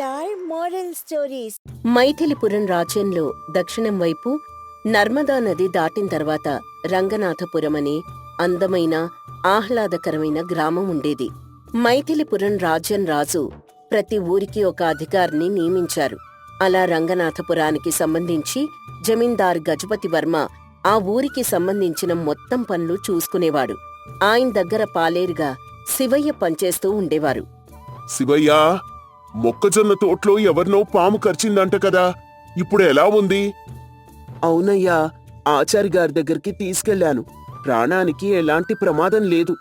Are moral stories. మైథిలిపురం రాజ్యంలో దక్షిణం వైపు నర్మదా నది దాటిన తర్వాత రంగనాథపురం అనే అందమైన ఆహ్లాదకరమైన గ్రామం ఉండేది. మైథిలిపురం రాజ్యం రాజు ప్రతి ఊరికి ఒక అధికారిని నియమించారు. అలా రంగనాథపురానికి సంబంధించి జమీందార్ గజపతి వర్మ ఆ ఊరికి సంబంధించిన మొత్తం పనులు చూసుకునేవాడు. ఆయన దగ్గర పాలేరుగా శివయ్య పనిచేస్తూ ఉండేవారు. శివయ్య, మొక్కజొన్న తోటలో ఎవరినో పాము కరిచిందంట కదా, ఇప్పుడు ఎలా ఉంది? అవునయ్యా, ఆచారి గారి దగ్గరికి తీసుకెళ్లాను. ప్రాణానికి ఎలాంటి ప్రమాదం లేదు.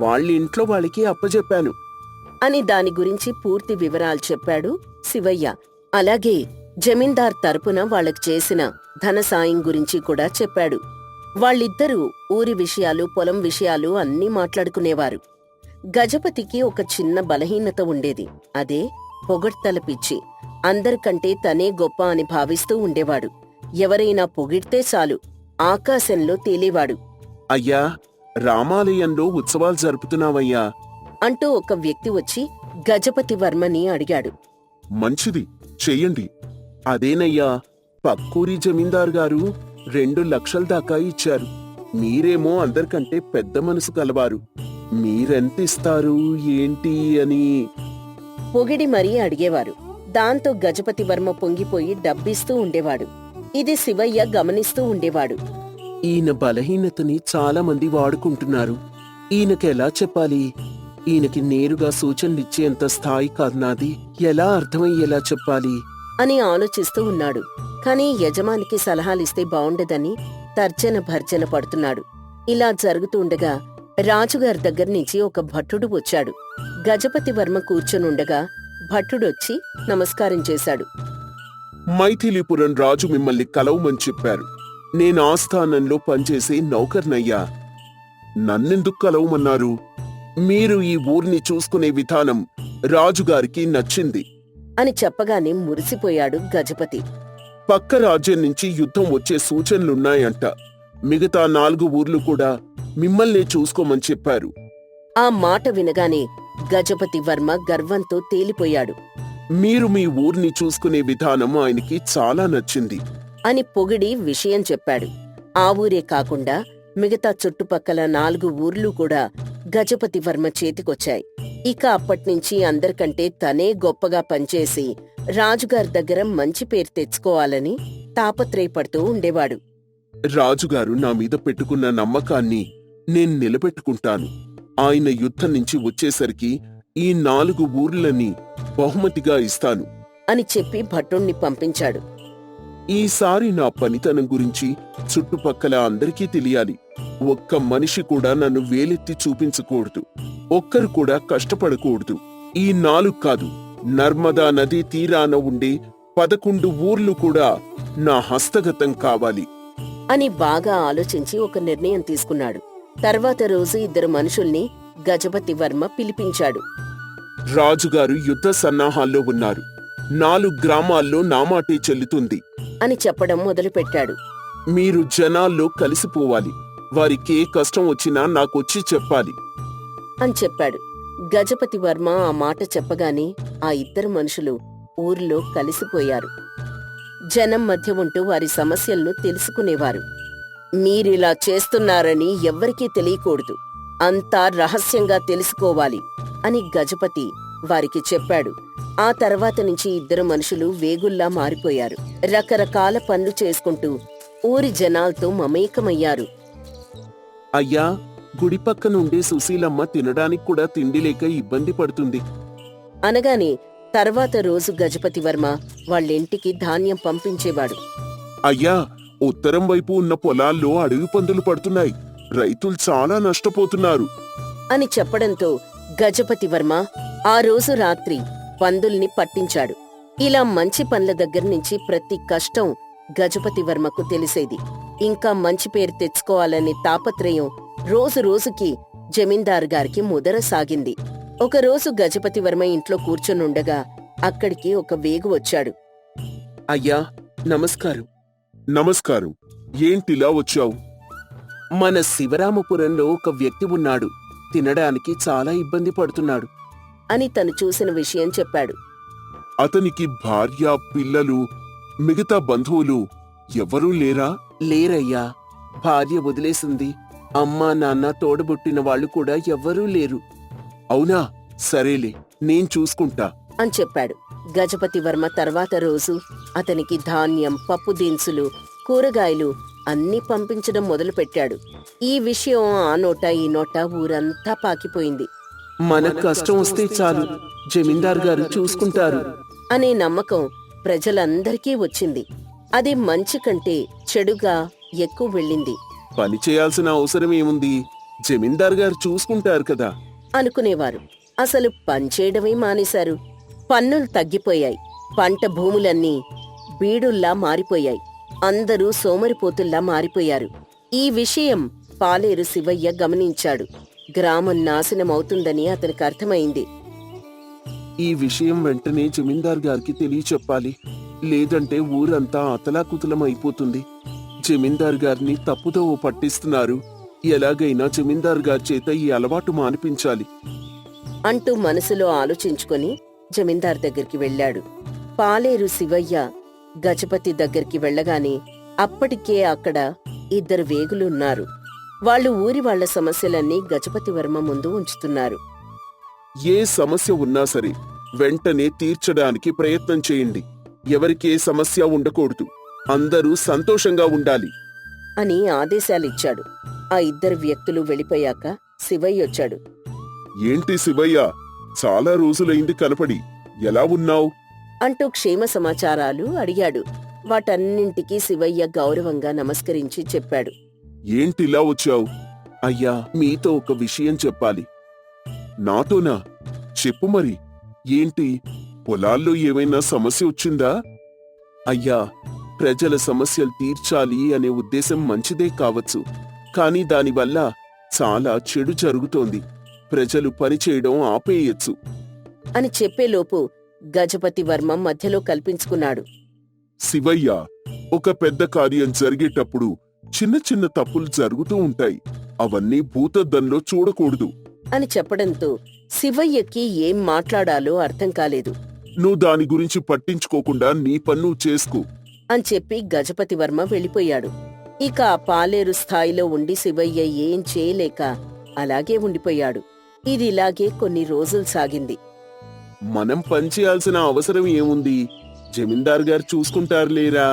వాళ్ళింట్లో వాళ్ళకి అప్పజెప్పాను అని దాని గురించి పూర్తి వివరాలు చెప్పాడు శివయ్య. అలాగే జమీందార్ తరపున వాళ్లకు చేసిన ధన సాయం గురించి కూడా చెప్పాడు. వాళ్ళిద్దరూ ఊరి విషయాలు, పొలం విషయాలు అన్నీ మాట్లాడుకునేవారు. గజపతికి ఒక చిన్న బలహీనత ఉండేది. అదే పొగడ్తల పిచ్చి. అందరికంటే తనే గొప్ప అని భావిస్తూ ఉండేవాడు. ఎవరైనా పొగిడితే చాలు ఆకాశంలో తేలేవాడు. అయ్యా, రామాలయంలో ఉత్సవాలు జరుపుతున్నావయ్యా అంటూ ఒక వ్యక్తి వచ్చి గజపతి వర్మని అడిగాడు. మంచిది, చెయ్యండి. అదేనయ్యా, పక్కూరి జమీందారు గారు 2 లక్షల దాకా ఇచ్చారు. మీరేమో అందరికంటే పెద్ద మనసు కలవారు. మీరెంతిస్తారు ఏంటి అని పొగిడి మరీ అడిగేవారు. దాంతో గజపతి వర్మ పొంగిపోయి డబ్బిస్తూ ఉండేవాడు. ఇది శివయ్య గమనిస్తూ ఉండేవాడు. ఈయన బలహీనతని చాలా మంది వాడుకుంటున్నారు. ఈయనకెలా చెప్పాలి? ఈయనకి నేరుగా సూచనలిచ్చేంత స్థాయి కాదు నాది. ఎలా అర్థమయ్యేలా చెప్పాలి అని ఆలోచిస్తూ ఉన్నాడు. కాని యజమానికి సలహాలిస్తే బావుండదని తర్జన భర్జన పడుతున్నాడు. ఇలా జరుగుతుండగా రాజుగారి దగ్గర్నుంచి ఒక భటుడు వచ్చాడు. గజపతి వర్మ కూర్చొనుండగా భటుడొచ్చి నమస్కారం చేశాడు. మైథిలిపురం రాజు మిమ్మల్ని కలవమని చెప్పారు. నేను ఆస్థానంలో పనిచేసే నౌకర్నయ్యా. నన్నెందుకు కలవమన్నారు? మీరు ఈ ఊరిని చూసుకునే విధానం రాజుగారికి నచ్చింది అని చెప్పగానే మురిసిపోయాడు గజపతి. పక్క రాజ్యం నుంచి యుద్ధం వచ్చే సూచనలున్నాయంట. మిగతా 4 ఊర్లు కూడా మిమ్మల్నే చూసుకోమని చెప్పారు. ఆ మాట వినగానే గజపతి వర్మ గర్వంతో తేలిపోయాడు. మీరు మీ ఊరిని చూసుకునే విధానం ఆయనకి చాలా నచ్చింది అని పొగిడి విషయం చెప్పాడు. ఆ ఊరే కాకుండా మిగతా చుట్టుపక్కల 4 ఊర్లు కూడా గజపతి వర్మ చేతికొచ్చాయి. ఇక అప్పట్నుంచి అందరికంటే తనే గొప్పగా పనిచేసి రాజుగారి దగ్గర మంచి పేరు తెచ్చుకోవాలని తాపత్రయపడుతూ ఉండేవాడు. రాజుగారు నా మీద పెట్టుకున్న నమ్మకాన్ని నేను నిలబెట్టుకుంటాను. ఆయన యుద్ధం నుంచి వచ్చేసరికి ఈ 4 ఊర్లని బహుమతిగా ఇస్తాను అని చెప్పి భటుణ్ణి పంపించాడు. ఈసారి నా పనితనం గురించి చుట్టుపక్కల అందరికీ తెలియాలి. ఒక్క మనిషి కూడా నన్ను వేలెత్తి చూపించకూడదు. ఒక్కరు కూడా కష్టపడకూడదు. ఈ 4 కాదు, నర్మదా నదీ తీరాన ఉండే 11 ఊర్లు కూడా నా హస్తగతం కావాలి అని బాగా ఆలోచించి ఒక నిర్ణయం తీసుకున్నాడు. తర్వాత రోజు 2 మనుషుల్ని గజపతి వర్మ పిలిపించాడు. రాజుగారు యుద్ధ సన్నాహాల్లో ఉన్నారు. 4 గ్రామాల్లో నా మాటే చెల్లుతుంది అని చెప్పడం మొదలుపెట్టాడు. మీరు జనాల్లో కలిసిపోవాలి. వారికే కష్టం వచ్చినా నాకొచ్చి చెప్పాలి అని చెప్పాడు. గజపతి వర్మ ఆ మాట చెప్పగానే ఆ 2 మనుషులు ఊర్లో కలిసిపోయారు. జనం మధ్య ఉంటూ వారి సమస్యలను తెలుసుకునేవారు. మీరిలా చేస్తున్నారని ఎవ్వరికీ తెలియకూడదు, అంతా రహస్యంగా తెలుసుకోవాలి అని గజపతి వారికి చెప్పాడు. ఆ తర్వాత నుంచి 2 మనుషులు వేగుల్లా మారిపోయారు. రకరకాల పనులు చేసుకుంటూ ఊరి జనాలతో మమేకమయ్యారు. అయ్యా, గుడి పక్కనుండే సుశీలమ్మ తినడానికి కూడా తిండి లేక ఇబ్బంది పడుతుంది అనగానే తర్వాత రోజు గజపతి వర్మ వాళ్ళింటికి ధాన్యం పంపించేవాడు. అయ్యా, ఉత్తరం వైపు ఉన్న పొలాల్లో అడవి పందులు పడుతున్నాయి. రైతులు చాలా నష్టపోతున్నారు అని చెప్పడంతో గజపతి వర్మ ఆ రోజు రాత్రి పందుల్ని పట్టించాడు. ఇలా మంచి పనుల దగ్గర్నుంచి ప్రతి కష్టం గజపతి వర్మకు తెలిసేది. ఇంకా మంచి పేరు తెచ్చుకోవాలనే తాపత్రయం రోజు రోజుకి జమీందారు గారికి ముదరసాగింది. ఒకరోజు గజపతి వర్మ ఇంట్లో కూర్చొనుండగా అక్కడికి ఒక వేగు వచ్చాడు. అయ్యా, నమస్కారం. నమస్కారం. ఏంటిలా వచ్చావు? మన శివరామపురంలో ఒక వ్యక్తి ఉన్నాడు. తినడానికి చాలా ఇబ్బంది పడుతున్నాడు అని తను చూసిన విషయం చెప్పాడు. అతనికి భార్య, పిల్లలు, మిగతా బంధువులు ఎవరూ లేరా? లేరయ్యా. భార్య వదిలేసింది. అమ్మా నాన్న తోడబుట్టిన వాళ్ళు కూడా ఎవ్వరూ లేరు. అవునా? సరేలే, నేను చూసుకుంటా. అని చెప్పాడు. గజపతి వర్మ తర్వాత రోజు అతనికి ధాన్యం, పప్పు దినుసులు, కూరగాయలు అన్నీ పంపించడం మొదలుపెట్టాడు. ఈ విషయం ఆ నోట ఈ నోట ఊరంతా పాకిపోయింది. మనకు కష్టం వస్తే చాలు, జమీందార్ గారు చూసుకుంటారు అనే నమ్మకం ప్రజలందరికీ వచ్చింది. అది మంచి కంటే చెడుగా ఎక్కువ వెళ్ళింది పని చేయాల్సిన అవసరం ఏముంది, జమీందార్ గారు చూసుకుంటారు కదా అనుకునేవారు. అసలు పనిచేయడమే మానేశారు. పన్నులు తగ్గిపోయాయి. పంట భూములన్నీ బీడుల్లా మారిపోయాయి. అందరూ సోమరిపోతుల్లా మారిపోయారు. ఈ విషయం పాలేరు శివయ్య గమనించాడు. గ్రామం నాశనమవుతుందని అతనికి అర్థమైంది. ఈ విషయం వెంటనే జమీందార్ గారికి తెలియచెప్పాలి, లేదంటే ఊరంతా అతలాకుతలం అయిపోతుంది. జమీందార్ గారిని తప్పుదోవ పట్టిస్తున్నారు. ఎలాగైనా జమీందార్ గారి చేత ఈ అలవాటు మానిపించాలి అంటూ మనసులో ఆలోచించుకొని జమీందార్ దగ్గరికి వెళ్ళాడు. పాలేరు శివయ్య గజపతి దగ్గరికి వెళ్ళగానే అప్పటికే అక్కడ 2 వేగులున్నారు. వాళ్ళు ఊరి వాళ్ల సమస్యలన్నీ గజపతి వర్మ ముందు ఉంచుతున్నారు. ఏ సమస్య ఉన్నా సరే వెంటనే తీర్చడానికి ప్రయత్నం చేయండి. ఎవరికే సమస్య ఉండకూడదు. అందరూ సంతోషంగా ఉండాలి అని ఆదేశాలిచ్చాడు. ఆ 2 వ్యక్తులు వెళ్ళిపోయాక శివయ్య వచ్చాడు. ఏంటి శివయ్య, చాలా రోజులైంది కనపడి, ఎలా ఉన్నావ్? అంటూ క్షేమ సమాచారాలు అడిగాడు. వాటన్నింటికీ శివయ్య గౌరవంగా నమస్కరించి చెప్పాడు. ఏంటిలా వచ్చావు? అయ్యా, మీతో ఒక విషయం చెప్పాలి. నాతోనా? చెప్పు మరి. ఏంటి, పొలాల్లో ఏమైనా సమస్య వచ్చిందా? అయ్యా, ప్రజల సమస్యలు తీర్చాలి అనే ఉద్దేశం మంచిదే కావచ్చు, కానీ దానివల్ల చాలా చెడు జరుగుతోంది. ప్రజలు పనిచేయడం ఆపేయచ్చు అని చెప్పేలోపు గజపతి వర్మ మధ్యలో కల్పించుకున్నాడు. శివయ్య, ఒక పెద్ద కార్యం జరిగేటప్పుడు చిన్న చిన్న తప్పులు జరుగుతూ ఉంటాయి. అవన్నీ భూతద్దంలో చూడకూడదు అని చెప్పడంతో శివయ్యకి ఏం మాట్లాడాలో అర్థం కాలేదు. నువ్వు దాని గురించి పట్టించుకోకుండా నీ పన్ను చేసుకో అని చెప్పి గజపతి వర్మ వెళ్ళిపోయాడు. ఇక ఆ పాలేరు స్థాయిలో ఉండి శివయ్య ఏం చేయలేక అలాగే ఉండిపోయాడు. ఇది ఇలాగే కొన్ని రోజులు సాగింది. మనం పనిచేయాల్సిన అవసరం ఏముంది, జమీందార్ గారు చూసుకుంటారులేరా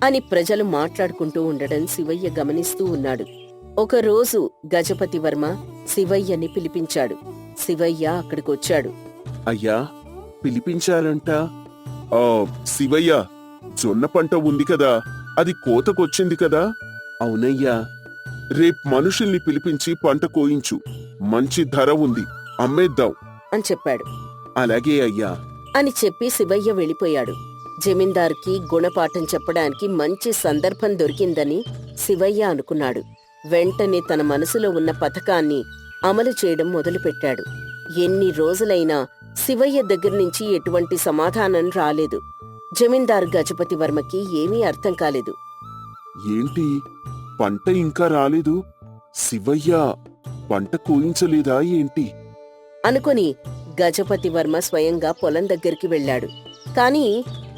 అని ప్రజలు మాట్లాడుకుంటూ ఉండడం శివయ్య గమనిస్తూ ఉన్నాడు. ఒకరోజు గజపతి వర్మ శివయ్యని పిలిపించాడు. శివయ్య అక్కడికొచ్చాడు. అయ్యా, పిలిపించారంట. శివయ్య, జొన్న పంట ఉంది కదా, అది కోతకొచ్చింది కదా? అవునయ్యా. రేపు మనుషుల్ని పిలిపించి పంట కోయించు. మంచి ధర ఉంది, అమ్మేద్దాం అని చెప్పాడు. అలాగే అయ్యా అని చెప్పి శివయ్య వెళ్ళిపోయాడు. జమీందార్కి గుణపాఠం చెప్పడానికి మంచి సందర్భం దొరికిందని శివయ్య అనుకున్నాడు. వెంటనే తన మనసులో ఉన్న పథకాన్ని అమలు చేయడం మొదలుపెట్టాడు. ఎన్ని రోజులైనా శివయ్య దగ్గర్నుంచి ఎటువంటి సమాధానం రాలేదు. జమీందార్ గజపతి వర్మకి ఏమీ అర్థం కాలేదు. ఏంటి, పంట ఇంకా రాలేదు? శివయ్య పంట కోయించలేదా ఏంటి అనుకుని గజపతి వర్మ స్వయంగా పొలం దగ్గరికి వెళ్ళాడు. కాని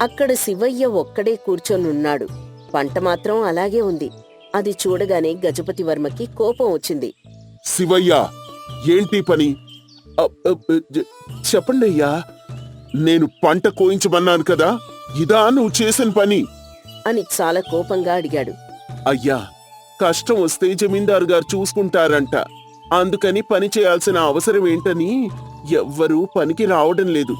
అక్కడ శివయ్య ఒక్కడే కూర్చొనున్నాడు. పంట మాత్రం అలాగే ఉంది. అది చూడగానే గజపతి వర్మకి కోపం వచ్చింది. శివయ్య, ఏంటి పని? చెప్పండి అయ్యా. నేను పంట కోయించమన్నాను కదా, ఇదా నువ్వు చేసిన పని అని చాలా కోపంగా అడిగాడు. అయ్యా, కష్టం వస్తే జమీందారు గారు చూసుకుంటారంట. అందుకని పని చేయాల్సిన అవసరం ఏంటని ఎవ్వరూ పనికి రావడం లేదు.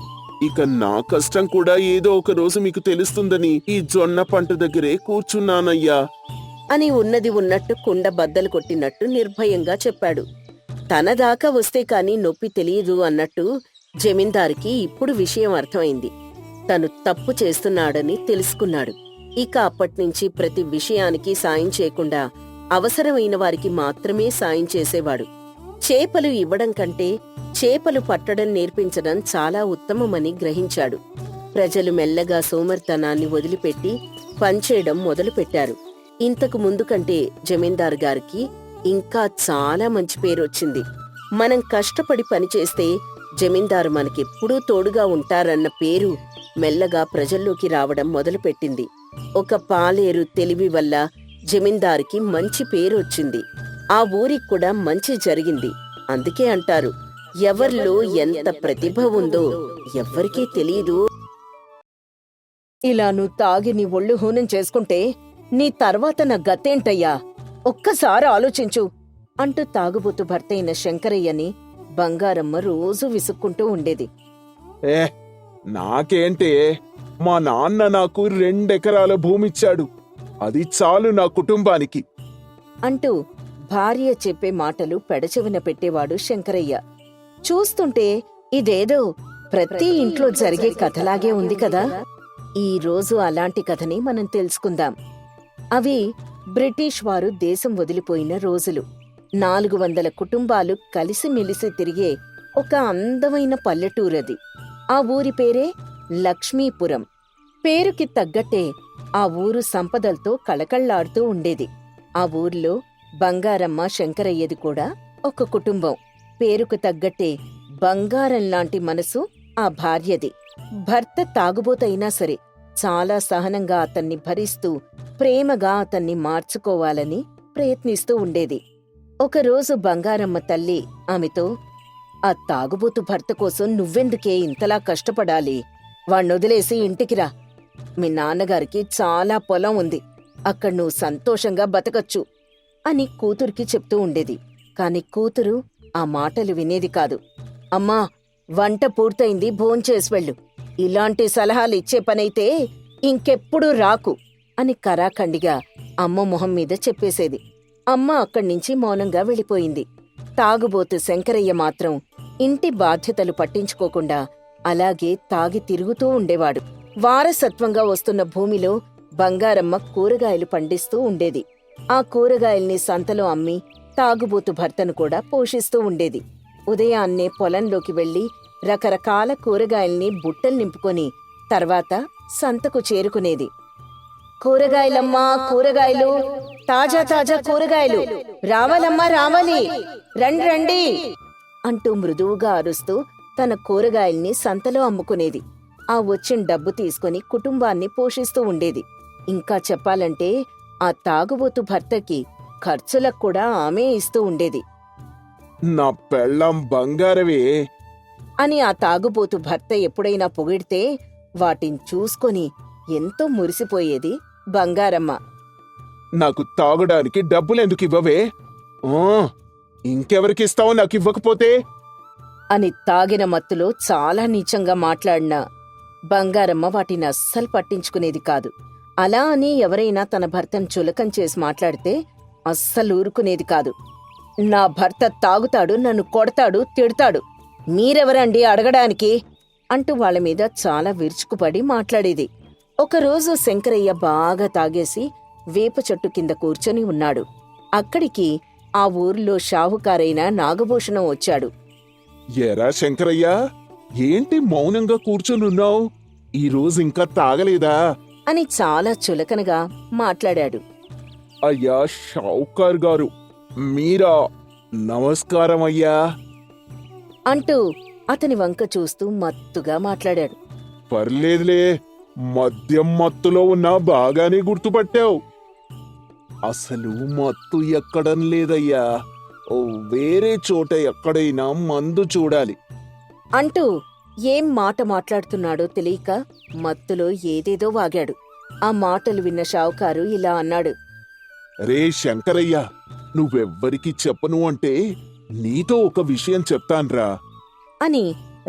ఇక నా కష్టం కూడా ఏదో ఒక రోజు మీకు తెలుస్తుందని ఈ జొన్న పంట దగ్గరే కూర్చున్నానయ్యా అని ఉన్నది ఉన్నట్టు కుండ బద్దలు కొట్టినట్టు నిర్భయంగా చెప్పాడు. తన దాకా వస్తే కాని నొప్పి తెలియదు అన్నట్టు జమీందారికి ఇప్పుడు విషయం అర్థమైంది. తను తప్పు చేస్తున్నాడని తెలుసుకున్నాడు. ఇక అప్పట్నుంచి ప్రతి విషయానికి సాయం చేయకుండా అవసరమైన వారికి మాత్రమే సాయం చేసేవాడు. చేపలు ఇవ్వడం కంటే చేపలు పట్టడం నేర్పించడం చాలా ఉత్తమమని గ్రహించాడు. ప్రజలు మెల్లగా సోమరితనాన్ని వదిలిపెట్టి పనిచేయడం మొదలుపెట్టారు. ఇంతకు ముందు కంటే జమీందారు గారికి ఇంకా చాలా మంచి పేరొచ్చింది. మనం కష్టపడి పనిచేస్తే జమీందారు మనకెప్పుడూ తోడుగా ఉంటారన్న పేరు మెల్లగా ప్రజల్లోకి రావడం మొదలుపెట్టింది. ఒక పాలేరు తెలివి వల్ల జమీందారికి మంచి పేరొచ్చింది. ఆ ఊరికి కూడా మంచి జరిగింది. అందుకే అంటారు, ఎవరిలో ఎంత ప్రతిభ ఉందో ఎవ్వరికీ తెలియదు. ఇలా నువ్వు తాగి నీ ఒళ్ళు హూనం చేసుకుంటే నీ తర్వాత నా గతేంటయ్యా, ఒక్కసారి ఆలోచించు అంటూ తాగుబోతు భర్తయిన శంకరయ్యని బంగారమ్మ రోజూ విసుక్కుంటూ ఉండేది. ఏ నాకేంటే, మా నాన్న నాకు 2 ఎకరాల భూమిచ్చాడు, అది చాలు నా కుటుంబానికి అంటూ భార్య చెప్పే మాటలు పెడచెవిన పెట్టేవాడు శంకరయ్య. చూస్తుంటే ఇదేదో ప్రతి ఇంట్లో జరిగే కథలాగే ఉంది కదా. ఈ రోజు అలాంటి కథని మనం తెలుసుకుందాం. అవి బ్రిటిష్ వారు దేశం వదిలిపోయిన రోజులు. 400 కుటుంబాలు కలిసిమెలిసి తిరిగే ఒక అందమైన పల్లెటూరది. ఆ ఊరి పేరే లక్ష్మీపురం. పేరుకి తగ్గట్టే ఆ ఊరు సంపదలతో కళకళ్లాడుతూ ఉండేది. ఆ ఊర్లో బంగారమ్మ శంకరయ్యది కూడా ఒక కుటుంబం. పేరుకు తగ్గట్టే బంగారంలాంటి మనసు ఆ భార్యది. భర్త తాగుబోతైనా సరే చాలా సహనంగా అతన్ని భరిస్తూ ప్రేమగా అతన్ని మార్చుకోవాలని ప్రయత్నిస్తూ ఉండేది. ఒకరోజు బంగారమ్మ తల్లి ఆమెతో, ఆ తాగుబోతు భర్త కోసం నువ్వెందుకే ఇంతలా కష్టపడాలి? వాణ్ణొదిలేసి ఇంటికిరా. మీ నాన్నగారికి చాలా పొలం ఉంది, అక్కడ నువ్వు సంతోషంగా బతకచ్చు అని కూతురికి చెప్తూ ఉండేది. కాని కూతురు ఆ మాటలు వినేది కాదు. అమ్మా, వంట పూర్తయింది, భోంచేసి వెళ్ళు. ఇలాంటి సలహాలు ఇచ్చే పనైతే ఇంకెప్పుడూ రాకు అని కరాఖండిగా అమ్మ మొహం మీద చెప్పేసేది. అమ్మ అక్కడ్నించి మౌనంగా వెళ్ళిపోయింది. తాగుబోతు శంకరయ్య మాత్రం ఇంటి బాధ్యతలు పట్టించుకోకుండా అలాగే తాగి తిరుగుతూ ఉండేవాడు. వారసత్వంగా వస్తున్న భూమిలో బంగారమ్మ కూరగాయలు పండిస్తూ ఉండేది. ఆ కూరగాయల్ని సంతలో అమ్మి తాగుబోతు భర్తను కూడా పోషిస్తూ ఉండేది. ఉదయాన్నే పొలంలోకి వెళ్లి రకరకాల కూరగాయల్ని బుట్టలు నింపుకొని తర్వాత సంతకు చేరుకునేది. కూరగాయలమ్మా, కూరగాయలు, తాజా తాజా కూరగాయలు రావాలమ్మా, రావాలి, రండి రండి అంటూ మృదువుగా అరుస్తూ తన కూరగాయల్ని సంతలో అమ్ముకునేది. ఆ వచ్చిన డబ్బు తీసుకుని కుటుంబాన్ని పోషిస్తూ ఉండేది. ఇంకా చెప్పాలంటే ఆ తాగుబోతు భర్తకి ఖర్చులకు కూడా ఆమె ఇస్తూ ఉండేది. నా పెళ్ళాం బంగారవే అని ఆ తాగుబోతు భర్త ఎప్పుడైనా పొగిడితే వాటిని చూసుకొని ఎంతో మురిసిపోయేది బంగారమ్మ. నాకు తాగడానికి డబ్బులెందుకు ఇవ్వవే? ఇంకెవరికిస్తావో నాకివ్వకపోతే అని తాగిన మత్తులో చాలా నీచంగా మాట్లాడినా బంగారమ్మ వాటిని అస్సలు పట్టించుకునేది కాదు. అలా అని ఎవరైనా తన భర్తను చులకం చేసి మాట్లాడితే అస్సలు ఊరుకునేది కాదు. నా భర్త తాగుతాడు, నన్ను కొడతాడు, తిడతాడు, మీరెవరండి అడగడానికి అంటూ వాళ్ళ మీద చాలా విరుచుకుపడి మాట్లాడేది. ఒకరోజు శంకరయ్య బాగా తాగేసి వేప చెట్టు కింద కూర్చొని ఉన్నాడు. అక్కడికి ఆ ఊర్లో షావుకారైన నాగభూషణం వచ్చాడు. ఎరా శంకరయ్యా, ఏంటి మౌనంగా కూర్చొనున్నావు? ఈరోజు ఇంకా తాగలేదా అని చాలా చులకనగా మాట్లాడాడు. అయ్యా షావుకార్ గారు, మీరా? నమస్కారం అయ్యా అంటూ అతని వంక చూస్తూ మత్తుగా మాట్లాడాడు. పర్లేదులే, మద్యం మత్తులో ఉన్నా బాగానే గుర్తుపట్టావు. అసలు మత్తు ఎక్కడం లేదయ్యా, వేరే చోట ఎక్కడైనా మందు చూడాలి అంటూ ఏం మాట మాట్లాడుతున్నాడో తెలియక మత్తులో ఏదేదో వాగాడు. ఆ మాటలు విన్న షావుకారు ఇలా అన్నాడు. రే శంకరయ్య, నువ్వెవ్వరికి చెప్పను అంటే నీతో ఒక విషయం చెప్తాన్రా అని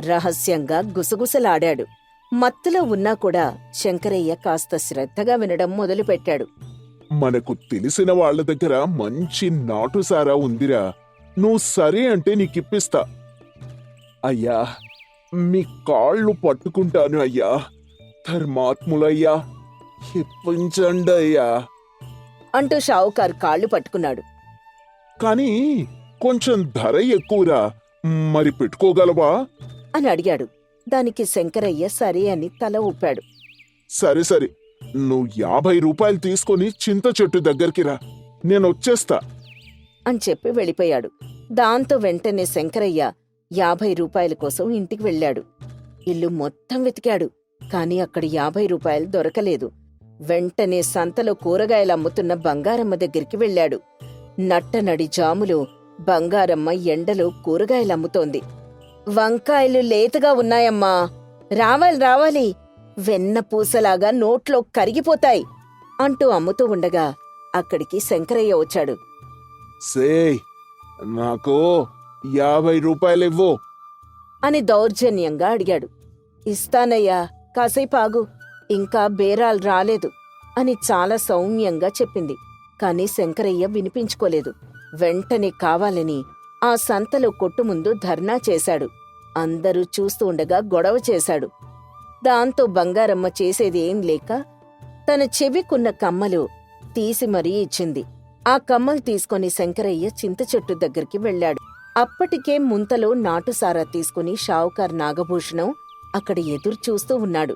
రహస్యంగా గుసగుసలాడాడు. మత్తులో ఉన్నా కూడా శంకరయ్య కాస్త శ్రద్ధగా వినడం మొదలుపెట్టాడు. మనకు తెలిసిన వాళ్ల దగ్గర మంచి నాటుసారా ఉందిరా, నువ్వు సరే అంటే నీకిప్పిస్తా. అయ్యా, మీ కాళ్ళు పట్టుకుంటాను అయ్యా, ధర్మాత్ములయ్యా, ఇప్పించండి అయ్యా అంటూ షావుకారు కాళ్ళు పట్టుకున్నాడు. కాని కొంచెం ధర ఎక్కువరా, మరి పెట్టుకోగలవా అని అడిగాడు. దానికి శంకరయ్య సరే అని తల ఊపాడు. సరే సరే, నువ్వు 50 రూపాయలు తీసుకొని చింత చెట్టు దగ్గరికి రా, నేనొచ్చేస్తా అని చెప్పి వెళ్ళిపోయాడు. దాంతో వెంటనే శంకరయ్య 50 రూపాయల కోసం ఇంటికి వెళ్ళాడు. ఇల్లు మొత్తం వెతికాడు, కాని అక్కడ 50 రూపాయలు దొరకలేదు. వెంటనే సంతలో కూరగాయలు అమ్ముతున్న బంగారమ్మ దగ్గరికి వెళ్ళాడు. నట్టనడి జాములో బంగారమ్మ ఎండలో కూరగాయలమ్ముతోంది. వంకాయలు లేతగా ఉన్నాయమ్మా, రావాలి రావాలి, వెన్న పూసలాగా నోట్లో కరిగిపోతాయి అంటూ అమ్ముతూ ఉండగా అక్కడికి శంకరయ్య వచ్చాడు. సేయ్, నాకు 50 రూపాయలివ్వు అని దౌర్జన్యంగా అడిగాడు. ఇస్తానయ్యా, కాసేపు ఆగు, ఇంకా బేరాలు రాలేదు అని చాలా సౌమ్యంగా చెప్పింది. కాని శంకరయ్య వినిపించుకోలేదు. వెంటనే కావాలని ఆ సంతలో కొట్టు ముందు ధర్నా చేశాడు. అందరూ చూస్తూ ఉండగా గొడవ చేశాడు. దాంతో బంగారమ్మ చేసేది ఏం లేక తన చెవికున్న కమ్మలు తీసి మరీ ఇచ్చింది. ఆ కమ్మలు తీసుకొని శంకరయ్య చింత చెట్టు దగ్గరికి వెళ్ళాడు. అప్పటికే ముంతలో నాటుసారా తీసుకుని షావుకార్ నాగభూషణం అక్కడ ఎదురు చూస్తూ ఉన్నాడు.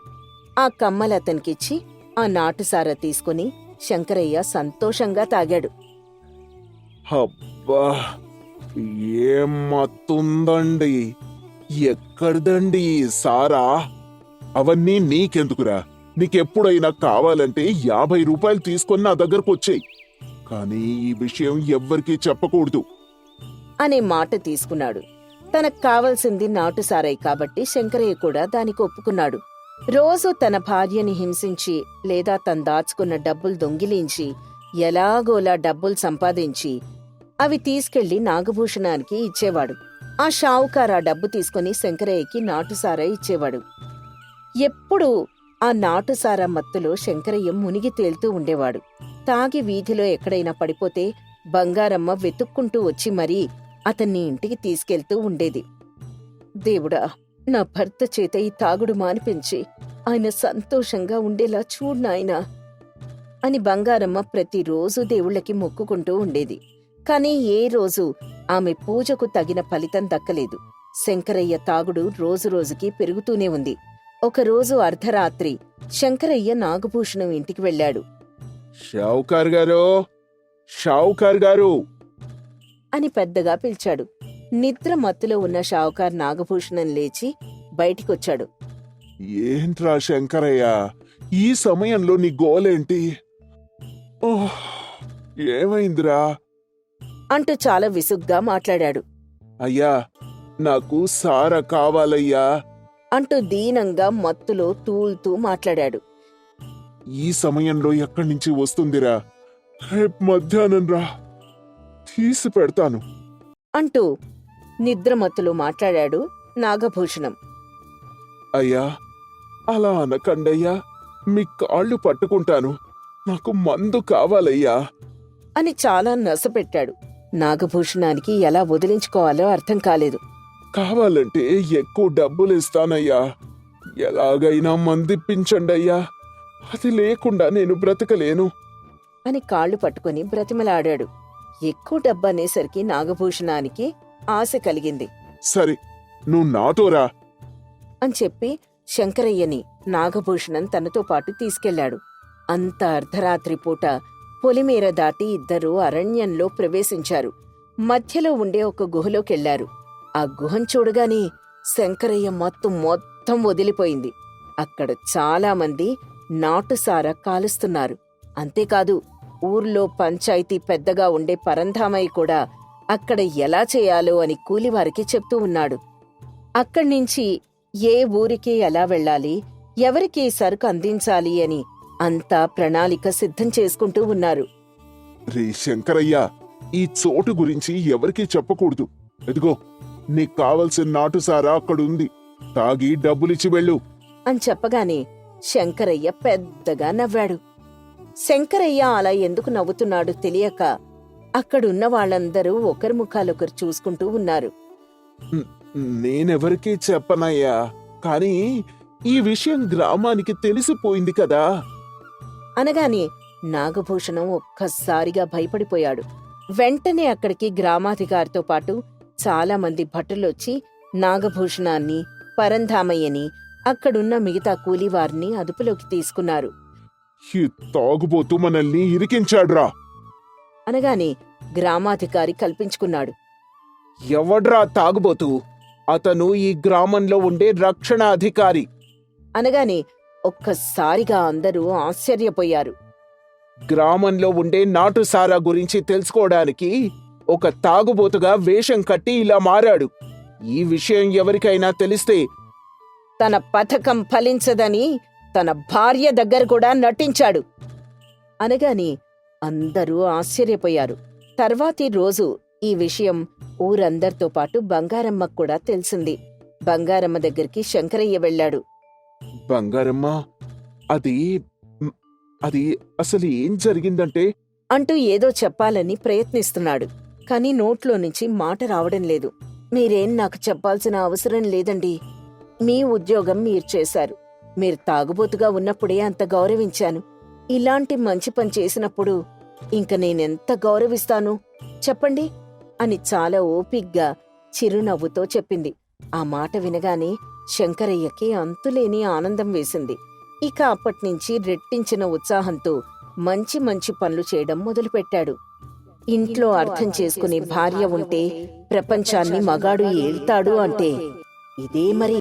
ఆ కమ్మలు అతనికిచ్చి ఆ నాటుసారా తీసుకుని శంకరయ్య సంతోషంగా తాగాడు. అబ్బా, ఏం మత్తుందండి! ఎక్కడిదండి ఈ సారా? అవన్నీ నీకెందుకురా? నీకెప్పుడైనా కావాలంటే 50 రూపాయలు తీసుకొని నా దగ్గరకు వచ్చేయ్. కానీ ఈ విషయం ఎవ్వరికీ చెప్పకూడదు అనే మాట తీసుకున్నాడు. తనకు కావలసింది నాటుసారాయి కాబట్టి శంకరయ్య కూడా దానికి ఒప్పుకున్నాడు. రోజూ తన భార్యని హింసించి లేదా తను దాచుకున్న డబ్బులు దొంగిలించి ఎలాగోలా డబ్బులు సంపాదించి అవి తీసుకెళ్లి నాగభూషణానికి ఇచ్చేవాడు. ఆ షావుకారు ఆ డబ్బు తీసుకుని శంకరయ్యకి నాటుసారా ఇచ్చేవాడు. ఎప్పుడూ ఆ నాటుసారా మత్తులో శంకరయ్య మునిగి తేలుతూ ఉండేవాడు. తాగి వీధిలో ఎక్కడైనా పడిపోతే బంగారమ్మ వెతుక్కుంటూ వచ్చి మరీ అతన్ని ఇంటికి తీసుకెళ్తూ ఉండేది. దేవుడా, నా భర్త చేత ఈ తాగుడు మానిపించి ఆయన సంతోషంగా ఉండేలా చూడు నాయనా అని బంగారమ్మ ప్రతిరోజు దేవుళ్ళకి మొక్కుకుంటూ ఉండేది. కాని ఏ రోజు ఆమె పూజకు తగిన ఫలితం దక్కలేదు. శంకరయ్య తాగుడు రోజురోజుకి పెరుగుతూనే ఉంది. ఒకరోజు అర్ధరాత్రి శంకరయ్య నాగభూషణం ఇంటికి వెళ్ళాడు. షావుకార్ గారు, షావుకార్ గారు అని పెద్దగా పిలిచాడు. నిద్ర మత్తులో ఉన్న షావుకార్ నాగభూషణం లేచి బయటికొచ్చాడు. ఏంట్రా శంకరయ్య, ఈ సమయంలో నీ గోలేంటి? ఓహ్, ఏమైందిరా? అంటూ చాలా విసుగ్గా మాట్లాడాడు. అయ్యా, నాకు సారా కావాలయ్యా అంటూ దీనంగా మత్తులో తూల్తూ మాట్లాడాడు. ఈ సమయంలో ఎక్కడి నుంచి వస్తుందిరా? రేపు మధ్యాహ్నం రా, తీసి పెడతాను అంటూ నిద్రమత్తులో మాట్లాడాడు నాగభూషణం. అయ్యా, అలా అనకండయ్యా, మీ కాళ్ళు పట్టుకుంటాను, నాకు మందు కావాలయ్యా అని చాలా నసపెట్టాడు. నాగభూషణానికి ఎలా వదిలించుకోవాలో అర్థం కాలేదు. కావాలంటే ఎక్కువ డబ్బులు ఇస్తానయ్యా, ఎలాగైనా మందిప్పించండయ్యా, అది లేకుండా నేను బ్రతకలేను అని కాళ్ళు పట్టుకుని బ్రతిమలాడాడు. ఎక్కువ డబ్బనేసరికి నాగభూషణానికి ఆశ కలిగింది. సరే, నువ్వు నాతో రా అని చెప్పి శంకరయ్యని నాగభూషణం తనతో పాటు తీసుకెళ్లాడు. అంత అర్ధరాత్రి పూట పొలిమేర దాటి ఇద్దరూ అరణ్యంలో ప్రవేశించారు. మధ్యలో ఉండే ఒక గుహలోకెళ్లారు. ఆ గుహం చూడగానే శంకరయ్య మొత్తం వదిలిపోయింది. అక్కడ చాలామంది నాటుసారా కాలుస్తున్నారు. అంతేకాదు, ఊర్లో పంచాయతీ పెద్దగా ఉండే పరంధామయ్య కూడా అక్కడ ఎలా చేయాలో అని కూలివారికి చెప్తూ ఉన్నాడు. అక్కడ్నించి ఏ ఊరికి ఎలా వెళ్ళాలి, ఎవరికి సరుకు అందించాలి అని అంతా ప్రణాళిక సిద్ధం చేసుకుంటూ ఉన్నారు. రే శంకరయ్య, ఈ చోటు గురించి ఎవరికీ చెప్పకూడదు. ఎదిగో, నీకు కావలసిన నాటుసారా అక్కడుంది, తాగి డబ్బులిచ్చి వెళ్ళు అని చెప్పగానే శంకరయ్య పెద్దగా నవ్వాడు. శంకరయ్య అలా ఎందుకు నవ్వుతున్నాడో తెలియక అక్కడున్న వాళ్ళందరూ ఒకరి ముఖాలొకరు చూసుకుంటూ ఉన్నారు. నేనెవరికీ చెప్పనయ్యా, కానీ ఈ విషయం గ్రామానికి తెలిసిపోయింది కదా అనగానే నాగభూషణం ఒక్కసారిగా భయపడిపోయాడు. వెంటనే అక్కడికి గ్రామాధికారితో పాటు చాలామంది భటులొచ్చి నాగభూషణాన్ని, పరంధామయ్యని, అక్కడున్న మిగతా కూలీవారిని అదుపులోకి తీసుకున్నారు. ఈ తాగుబోతూ మనల్ని ఇరికించాడ్రా అనగానే గ్రామాధికారి కల్పించుకున్నాడు. ఎవడ్రా తాగుబోతూ? అతను ఈ గ్రామంలో ఉండే రక్షణ అధికారి అనగానే ఒక్కసారిగా అందరూ ఆశ్చర్యపోయారు. గ్రామంలో ఉండే నాటు సారా గురించి తెలుసుకోవడానికి ఒక తాగుబోతుగా వేషం కట్టి ఇలా మారాడు. ఈ విషయం ఎవరికైనా తెలిస్తే తన పథకం ఫలించదని తన భార్య దగ్గర కూడా నటించాడు అనగాని అందరూ ఆశ్చర్యపోయారు. తర్వాతి రోజు ఈ విషయం ఊరందరితో పాటు బంగారమ్మకు కూడా తెలిసింది. బంగారమ్మ దగ్గరికి శంకరయ్య వెళ్ళాడు. బంగారమ్మ, అది అది అసలు ఏం జరిగిందంటే అంటూ ఏదో చెప్పాలని ప్రయత్నిస్తున్నాడు. కాని నోట్లో నుంచి మాట రావడం లేదు. మీరేం నాకు చెప్పాల్సిన అవసరం లేదండి. మీ ఉద్యోగం మీరు చేశారు. మీరు తాగుబోతుగా ఉన్నప్పుడే అంత గౌరవించాను. ఇలాంటి మంచి పని చేసినప్పుడు ఇంక నేనెంత గౌరవిస్తాను చెప్పండి అని చాలా ఓపిగ్గా చిరునవ్వుతో చెప్పింది. ఆ మాట వినగానే శంకరయ్యకి అంతులేని ఆనందం వేసింది. ఇక అప్పట్నుంచి రెట్టించిన ఉత్సాహంతో మంచి మంచి పనులు చేయడం మొదలుపెట్టాడు. ఇంట్లో అర్థం చేసుకునే భార్య ఉంటే ప్రపంచాన్ని మగాడు ఏళ్తాడు అంటే ఇదే మరి.